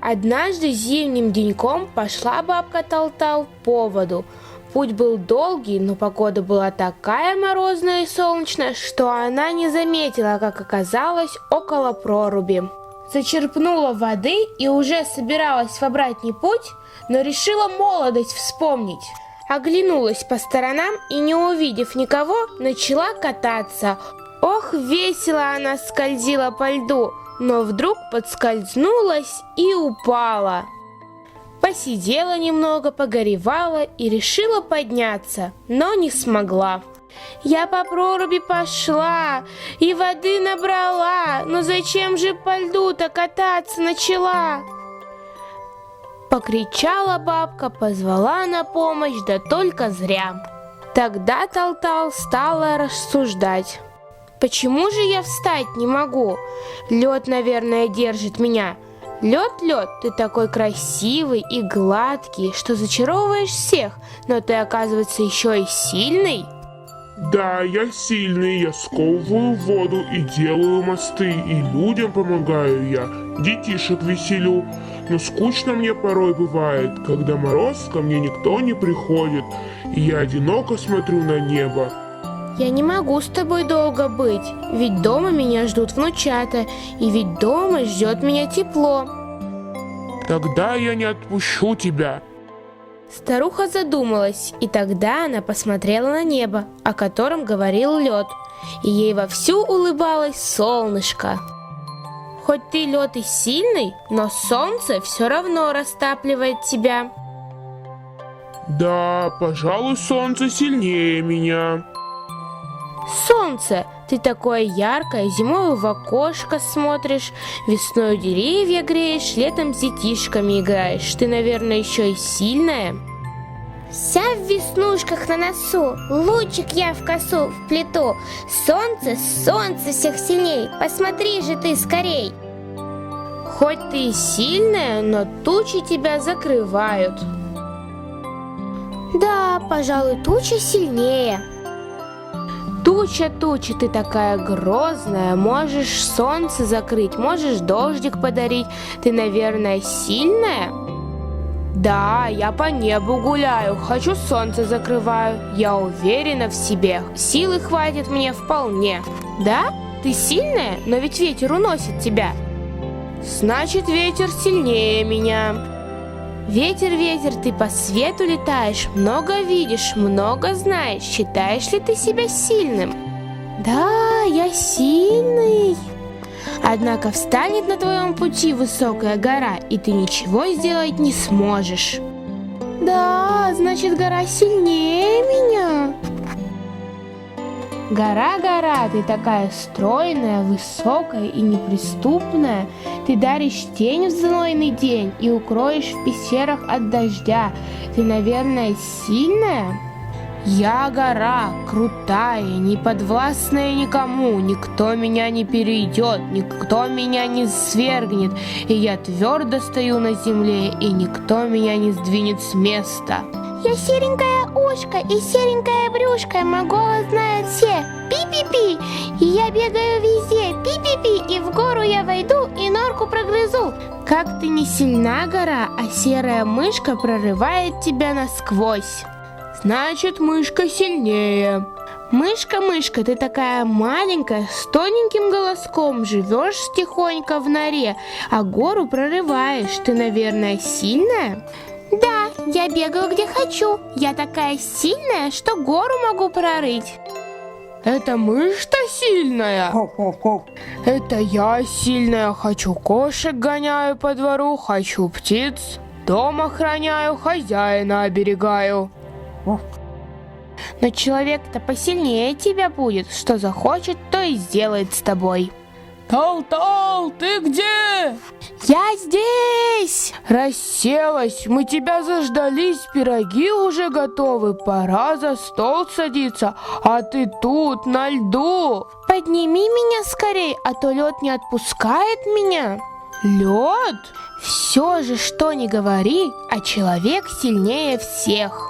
Однажды зимним деньком пошла бабка Талтал по воду. Путь был долгий, но погода была такая морозная и солнечная, что она не заметила, как оказалась около проруби. Зачерпнула воды и уже собиралась в обратный путь, но решила молодость вспомнить. Оглянулась по сторонам и, не увидев никого, начала кататься. Ох, весело она скользила по льду, но вдруг подскользнулась и упала. Посидела немного, погоревала и решила подняться, но не смогла. Я по проруби пошла и воды набрала, но зачем же по льду-то кататься начала? Покричала бабка, позвала на помощь, да только зря. Тогда Талтал стала рассуждать. Почему же я встать не могу? Лед, наверное, держит меня. Лед, ты такой красивый и гладкий, что зачаровываешь всех, но ты, оказывается, еще и сильный. Да, я сильный, я сковываю воду и делаю мосты, и людям помогаю я, детишек веселю. Но скучно мне порой бывает, когда мороз, ко мне никто не приходит, и я одиноко смотрю на небо. Я не могу с тобой долго быть, ведь дома меня ждут внучата, и ведь дома ждет меня тепло. Тогда я не отпущу тебя. Старуха задумалась, и тогда она посмотрела на небо, о котором говорил лед, и ей вовсю улыбалось солнышко. Хоть ты, лед, и сильный, но солнце все равно растапливает тебя. Да, пожалуй, солнце сильнее меня. Солнце, ты такое яркое, зимой в окошко смотришь, весной деревья греешь, летом с детишками играешь. Ты, наверное, еще и сильная. Вся в веснушках на носу, лучик я в косу вплету. Солнце, солнце всех сильней, посмотри же ты скорей. Хоть ты и сильная, но тучи тебя закрывают. Да, пожалуй, туча сильнее. Туча, ты такая грозная, можешь солнце закрыть, можешь дождик подарить. Ты, наверное, сильная? Да, я по небу гуляю, хочу солнце закрываю. Я уверена в себе, силы хватит мне вполне. Да? Ты сильная, но ведь ветер уносит тебя. Значит, ветер сильнее меня. Ветер, ветер, ты по свету летаешь, много видишь, много знаешь. Считаешь ли ты себя сильным? Да, я сильный. Однако встанет на твоем пути высокая гора, и ты ничего сделать не сможешь. Да, значит, гора сильнее меня. Гора, гора, ты такая стройная, высокая и неприступная. Ты даришь тень в знойный день и укроешь в пещерах от дождя. Ты, наверное, сильная? Я гора, крутая, не подвластная никому. Никто меня не перейдет, никто меня не свергнет. И я твердо стою на земле, и никто меня не сдвинет с места. Я серенькое ушко и серенькое брюшко, мой голос знают все. Пи-пи-пи, и я бегаю везде. Пи-пи-пи, и в гору я войду и норку прогрызу. Как ты не сильна, гора, а серая мышка прорывает тебя насквозь. Значит, мышка сильнее. Мышка, мышка, ты такая маленькая, с тоненьким голоском, живешь тихонько в норе, а гору прорываешь. Ты, наверное, сильная? Да, я бегаю где хочу. Я такая сильная, что гору могу прорыть. Это мышь-то сильная? Это я сильная, хочу кошек гоняю по двору, хочу птиц, дом охраняю, хозяина оберегаю. Но человек-то посильнее тебя будет, что захочет, то и сделает с тобой. Талтал, ты где? Я здесь! Расселась, мы тебя заждались, пироги уже готовы, пора за стол садиться, а ты тут, на льду. Подними меня скорей, а то лед не отпускает меня. Лед? Все же, что ни говори, а человек сильнее всех.